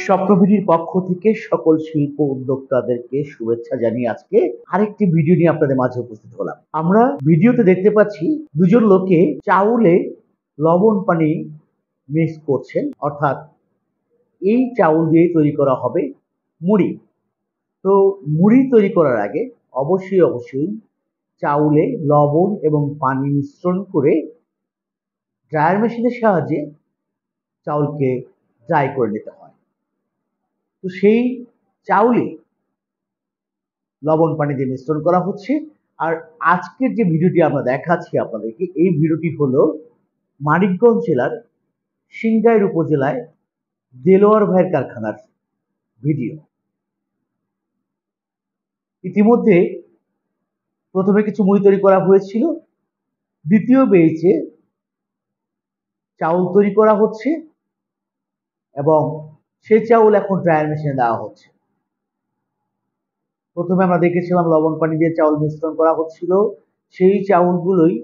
স্বপ্নবিডির পক্ষ থেকে সকল শিল্প উদ্যোক্তাদেরকে শুভেচ্ছা জানিয়ে আজকে আরেকটি ভিডিও নিয়ে আপনাদের মাঝে উপস্থিত হলাম। আমরা ভিডিওতে দেখতে পাচ্ছি দুজন লোকে চাউলে লবণ পানি মিক্স করছেন, অর্থাৎ এই চাউল দিয়ে তৈরি করা হবে মুড়ি। তো মুড়ি তৈরি করার আগে অবশ্যই চাউলে লবণ এবং পানি মিশ্রণ করে ড্রায়ার মেশিনের সাহায্যে চাউলকে ড্রাই করে নিতে হয়। তো সেই চাউলে লবণ পানি দিয়ে মিশ্রণ করা হচ্ছে। আর আজকের যে ভিডিওটি আমরা দেখাচ্ছি আপনাদেরকে, এই ভিডিওটি হলো মানিকগঞ্জ জেলার সিংগাইর উপজেলায় দেলোয়ার ভাইয়ের কারখানার ভিডিও। ইতিমধ্যে প্রথমে কিছু মুড়ি তৈরি করা হয়েছিল, দ্বিতীয় বেচে চাউল তৈরি করা হচ্ছে এবং সেই চাউল এখন ড্রায়ার মেশিনে দেওয়া হচ্ছে। প্রথমে আমরা দেখেছিলাম লবণ পানি দিয়ে চাউল মিশ্রণ করা হচ্ছিল, সেই চাউলগুলোই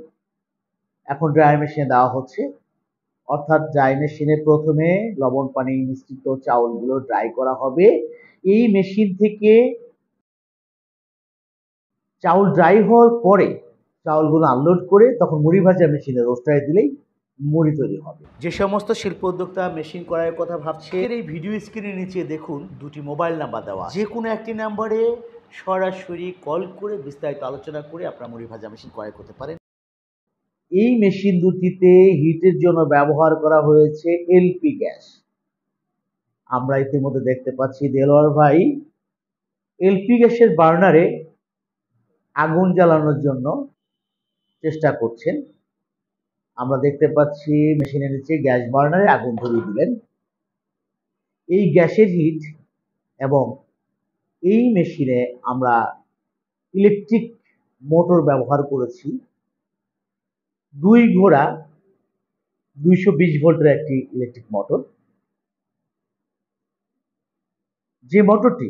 এখন ড্রায়ার মেশিনে দেওয়া হচ্ছে। অর্থাৎ ড্রাই মেশিনে প্রথমে লবণ পানি মিশ্রিত চাউলগুলো ড্রাই করা হবে। এই মেশিন থেকে চাউল ড্রাই হওয়ার পরে চাউলগুলো আনলোড করে তখন মুড়ি ভাজা মেশিনে রোস্টারে দিলেই মুড়ি তৈরি হবে। যে সমস্ত শিল্প উদ্যোক্তা মেশিন করার কথা ভাবছে, এই ভিডিও স্ক্রিনের নিচে দেখুন দুটি মোবাইল নাম্বার দেওয়া, যে কোনো একটি নাম্বারে সরাসরি কল করে বিস্তারিত আলোচনা করে আপনার মুড়ি ভাজা মেশিন ক্রয় করতে পারেন। এই মেশিন দুটিতে হিটের জন্য ব্যবহার করা হয়েছে এলপি গ্যাস। আমরা ইতিমধ্যে দেখতে পাচ্ছি দেলোয়ার ভাই এলপি গ্যাসের বার্নারে আগুন জ্বালানোর জন্য চেষ্টা করছেন। আমরা দেখতে পাচ্ছি মেশিনের নিচে গ্যাস বার্নারে আগুন ধরিয়ে দিলেন। এই গ্যাসের হিট এবং এই মেশিনে আমরা ইলেকট্রিক মোটর ব্যবহার করেছি। 2 ঘোড়া 220 ভোল্টের একটি ইলেকট্রিক মোটর, যে মোটরটি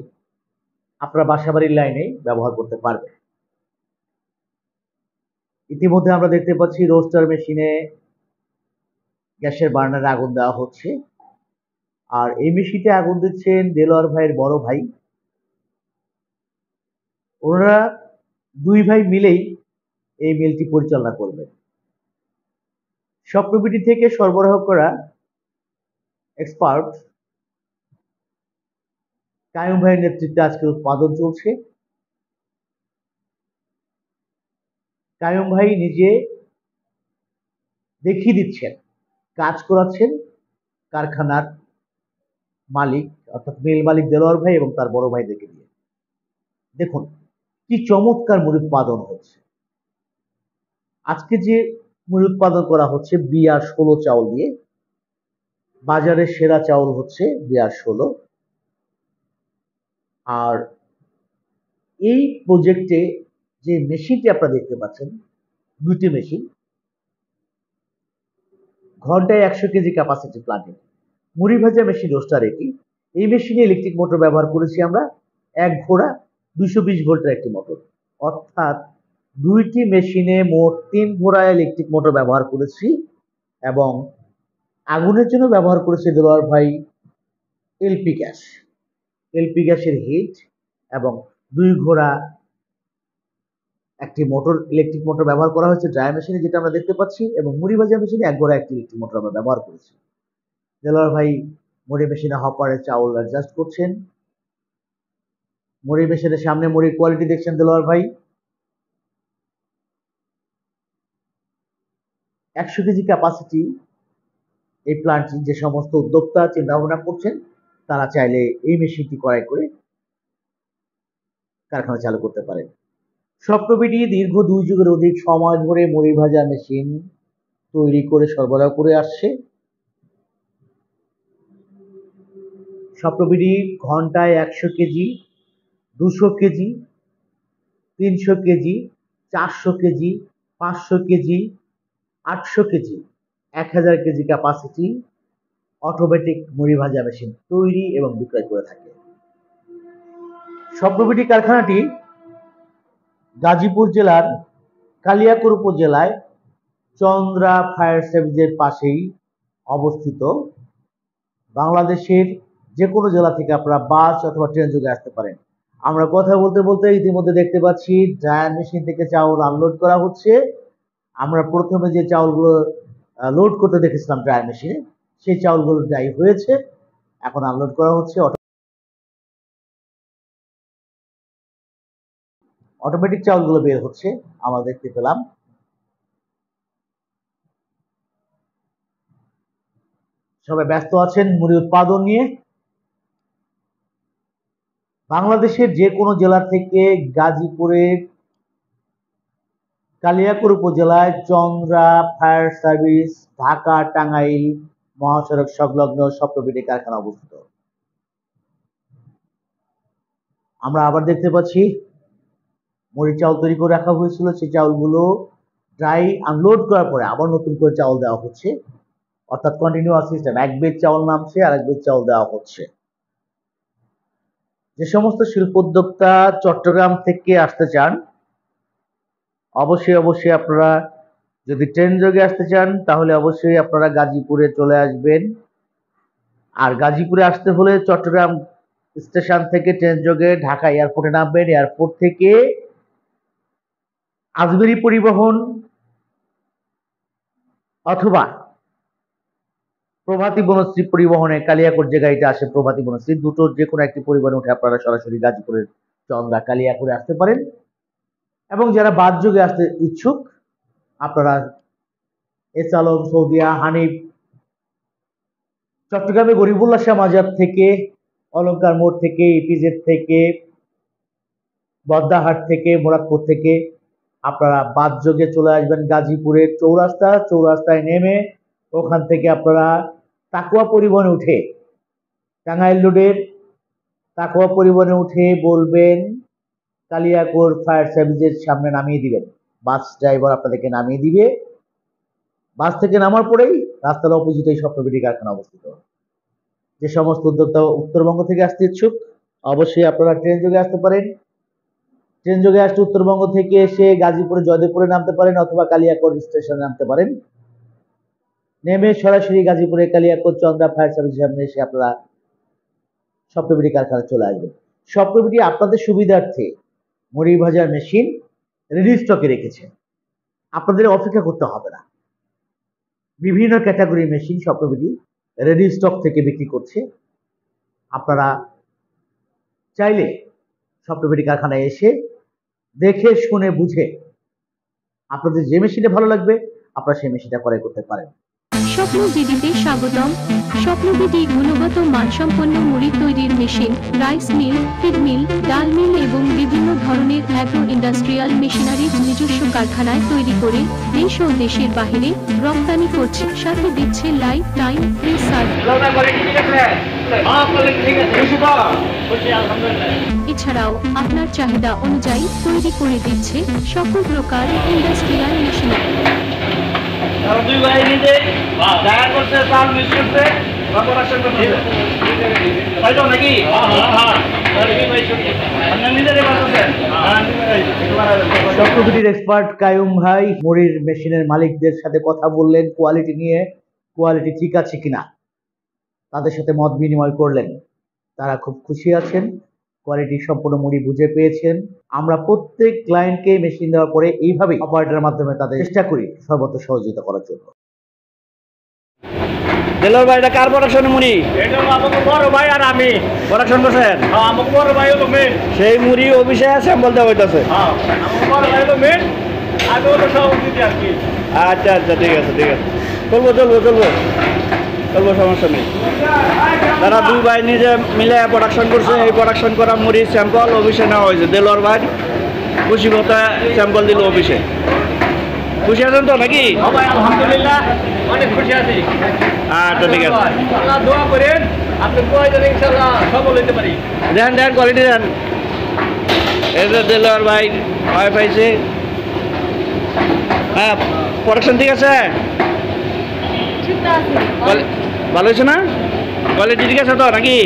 আপনারা বাসাবাড়ির লাইনে ব্যবহার করতে পারবেন। ইতিমধ্যে আমরা দেখতে পাচ্ছি রোস্টার মেশিনে গ্যাসের বার্নারে আগুন দেওয়া হচ্ছে, আর এই মেশিনতে আগুন দিচ্ছেন দেলোয়ার ভাইয়ের বড় ভাই। ওনারা 2 ভাই মিলেই এই মিলটি পরিচালনা করবেন। স্বপ্নবিডি থেকে সরবরাহ করা এক্সপার্ট কায়ুম ভাইয়ের নেতৃত্বে আজকে উৎপাদন চলছে। কায়ুম ভাই নিজে দেখিয়ে দিচ্ছেন, কাজ করাচ্ছেন কারখানার মালিক অর্থাৎ মিল মালিক দেলোয়ার ভাই এবং তার বড় ভাইদেরকে দিয়ে। দেখুন কি চমৎকার মুড়ি উৎপাদন হচ্ছে। আজকে যে মুড়ি উৎপাদন করা হচ্ছে BR-16 চাউল দিয়ে। বাজারের সেরা চাউল হচ্ছে BR-16। আর এই প্রজেক্টে যে মেশিনটি আপনারা দেখতে পাচ্ছেন, দুটি মেশিন, ঘন্টায় 100 কেজি ক্যাপাসিটি প্লান্টে মুড়ি ভাজা মেশিন রোস্টার এটি। এই মেশিনে ইলেকট্রিক মোটর ব্যবহার করেছি আমরা, 1 ঘোড়া 220 ভোল্টের একটি মোটর। অর্থাৎ দুইটি মেশিনে মোট 3 ঘোড়া ইলেকট্রিক মোটর ব্যবহার করেছি এবং আগুনের জন্য ব্যবহার করেছে দেলোয়ার ভাই এলপি গ্যাস। এলপি গ্যাসের হিট এবং 2 ঘোড়া একটি মোটর ইলেকট্রিক মোটর ব্যবহার করা হয়েছে ড্রাই মেশিনে, যেটা আমরা দেখতে পাচ্ছি, এবং মুড়ি ভাজা মেশিনে 1 ঘোড়া একটি ইলেকট্রিক মোটর আমরা ব্যবহার করেছি। দেলোয়ার ভাই মুড়ি মেশিনে হপারে চাউল অ্যাডজাস্ট করছেন। মুড়ি মেশিনের সামনে মুড়ির কোয়ালিটি দেখছেন দেলোয়ার ভাই। 100 কেজি ক্যাপাসিটি এই প্লান্টটি যে সমস্ত উদ্যোক্তা চিন্তা ভাবনা করছেন, তারা চাইলে এই মেশিনটি ক্রয় করে কারখানা চালু করতে পারেন। স্বপ্নবিডি দীর্ঘ 2 যুগের অধিক সময় ধরে মুড়ি ভাজা মেশিন তৈরি করে সরবরাহ করে আসছে। স্বপ্নবিডি ঘন্টায় 100 KG, 200 KG, 300 KG, 400 KG, 500 KG, 800 KG, 1000 KG capacity automatic মুড়ি ভাজা মেশিন তৈরি এবং বিক্রয় করে থাকে। স্বপ্নবিডি কারখানাটি গাজীপুর জেলার কালিয়াকৈর উপজেলায় চন্দ্রা ফায়ার সার্ভিসের পাশেই অবস্থিত। বাংলাদেশের যে কোনো জেলা থেকে আপনারা বাস অথবা ট্রেন যোগে আসতে পারেন। আমরা কথা বলতে বলতে ইতিমধ্যে দেখতে পাচ্ছি ড্রায়ার মেশিন থেকে চাউল আনলোড করা হচ্ছে। আমরা প্রথমে যে চাউলগুলো লোড করতে দেখেছিলাম ড্রায়ার মেশিনে, সেই চাউলগুলো ড্রাই হয়েছে, এখন আনলোড করা হচ্ছে। অটোমেটিক চাউলগুলো বের হচ্ছে, আমরা দেখতে পেলাম। সবাই ব্যস্ত আছেন মুড়ি উৎপাদন নিয়ে। বাংলাদেশের যে কোনো জেলা থেকে গাজীপুরের কালিয়াকৈর উপজেলায় চন্দ্রা ফায়ার সার্ভিস, ঢাকা টাঙ্গাইল মহাসড়ক সংলগ্ন স্বপ্নবিডি কারখানা অবস্থিত। আমরা আবার দেখতে পাচ্ছি মুড়ি চাউল তৈরি করে রাখা হয়েছিল, সেই চাউলগুলো ড্রাই আনলোড করার পরে আবার নতুন করে চাউল দেওয়া হচ্ছে, অর্থাৎ কন্টিনিউয়াস সিস্টেম। এক বেড চাউল নামছে আর এক বেড চাউল দেওয়া হচ্ছে। যে সমস্ত শিল্পোদ্যোক্তা চট্টগ্রাম থেকে আসতে চান, অবশ্যই আপনারা যদি ট্রেন যোগে আসতে চান তাহলে অবশ্যই আপনারা গাজীপুরে চলে আসবেন। আর গাজীপুরে আসতে হলে চট্টগ্রাম স্টেশন থেকে ট্রেন যোগে ঢাকা এয়ারপোর্টে নামবেন। এয়ারপোর্ট থেকে আজমেরি পরিবহন অথবা প্রভাতী বনশ্রী পরিবহনে কালিয়াকৈর যে গাড়িটা আসে প্রভাতী বনশ্রী, দুটোর যে কোনো একটি পরিবহনে উঠে আপনারা সরাসরি গাজীপুরের চন্দ্রা কালিয়াকৈরে আসতে পারেন। এবং যারা বাস যোগে আসতে ইচ্ছুক আপনারা এস আলম, সৌদিয়া, হানিফ, চট্টগ্রামে গরিবুল্লাহ শাহ মাজার থেকে, অলঙ্কার মোড় থেকে, ইপিজেড থেকে, বদ্দাহাট থেকে, মুরাদপুর থেকে আপনারা বাস যোগে চলে আসবেন গাজীপুরের চৌরাস্তায় নেমে ওখান থেকে আপনারা তাকুয়া পরিবহনে উঠে, টাঙ্গাইল রোডের তাকুয়া পরিবহনে উঠে বলবেন কালিয়াকৈর ফায়ার সার্ভিসের সামনে নামিয়ে দিবেন। বাস ড্রাইভার আপনাদেরকে নামিয়ে দিবে। বাস থেকে নামার পরেই রাস্তার অপোজিটে স্বপ্নবিডি কারখানা অবস্থিত। যে সমস্ত উদ্যোক্তা উত্তরবঙ্গ থেকে আসতে ইচ্ছুক অবশ্যই আপনারা ট্রেন যোগে আসতে পারেন। ট্রেন যোগে আসতে উত্তরবঙ্গ থেকে এসে গাজীপুরে জয়দেবপুরে নামতে পারেন অথবা কালিয়াকৈর স্টেশনে নামতে পারেন। নেমে সরাসরি গাজীপুরে কালিয়াকৈর চন্দ্রা ফায়ার সার্ভিসের সামনে এসে আপনারা স্বপ্নবিডি কারখানা চলে আসবেন। স্বপ্নবিডি আপনাদের সুবিধার্থে মুড়ি ভাজার মেশিন রেডি স্টকে রেখেছে, আপনাদের অপেক্ষা করতে হবে না। বিভিন্ন ক্যাটাগরির মেশিন স্বপ্নবিডি রেডি স্টক থেকে বিক্রি করছে। আপনারা চাইলে স্বপ্নবিডি কারখানায় এসে দেখে শুনে বুঝে আপনাদের যে মেশিনটা ভালো লাগবে আপনারা সেই মেশিনটা ক্রয় করতে পারেন। স্বপ্নবিডিতে স্বাগতম। স্বপ্নবিডি গুণগত মানসম্পন্ন মুড়ি তৈরির machine, rice mill, feed mill, ডাল মিল এবং বিভিন্ন ধরনের অ্যাগ্রো ইন্ডাস্ট্রিয়াল মেশিনারিজ নিজস্ব কারখানায় তৈরি করে দেশ ও দেশের বাহিরে রপ্তানি করছে। সাথে দিচ্ছে লাইফ টাইম ফ্রি সার্ভিস। এছাড়াও আপনার চাহিদা অনুযায়ী তৈরি করে দিচ্ছে সকল প্রকার ইন্ডাস্ট্রিয়াল মেশিনারি। দুই ভাই নিজে দেখা করছে, চাল মিক্স করছে, প্রোডাকশন করছে তাইতো নাকি? স্বপ্নবিডির এক্সপার্ট কায়ুম ভাই মুড়ির মেশিনের মালিকদের সাথে কথা বললেন কোয়ালিটি নিয়ে, কোয়ালিটি ঠিক আছে কিনা তাদের সাথে মত বিনিময় করলেন। তারা খুব খুশি আছেন, কোয়ালিটি সম্পূর্ণ মুড়ি বুঝে পেয়েছেন। আমরা প্রত্যেক ক্লায়েন্টকে মেশিন দেওয়ার পরে এইভাবেই অপারেটরের মাধ্যমে তাদের চেষ্টা করি সর্বত্র সহযোগিতা করার জন্য। দেলোর ভাই, এটা কার প্রোডাকশনের মুড়ি? এটা আমাকে বড় ভাই আর আমি প্রোডাকশন করছেন। হ্যাঁ, আমাকে বড় ভাই হলো মেন। সেই মুড়ি অফিসে স্যাম্পল দেওয়া হইতাছে। হ্যাঁ, আমাকে বড় ভাই হলো মেন, আমি হলো সভাপতি আর কি। আচ্ছা ঠিক আছে চলবো সমস্যা নেই। তারা দুই ভাই নিজে মিলে প্রোডাকশন করছে। এই প্রোডাকশন করা মুড়ি স্যাম্পল অফিসে নেওয়া হয়েছে। দেলোর ভাই খুশি মতো স্যাম্পল দিল অফিসে। খুশি আছেন তো নাকি? আলহামদুলিল্লাহ, অনেক খুশি আছি। আচ্ছা ঠিক আছে, আল্লাহ দোয়া করেন আপনি প্রয়োজনে ইনশাআল্লাহ সফল হতে পারি। দেন কোয়ালিটি দেন। এই যে দেলোর ভাই পাইছে। হ্যাঁ, প্রোডাকশন ঠিক আছে? ভালো হয়েছে না? কোয়ালিটি ঠিক আছে তো নাকি?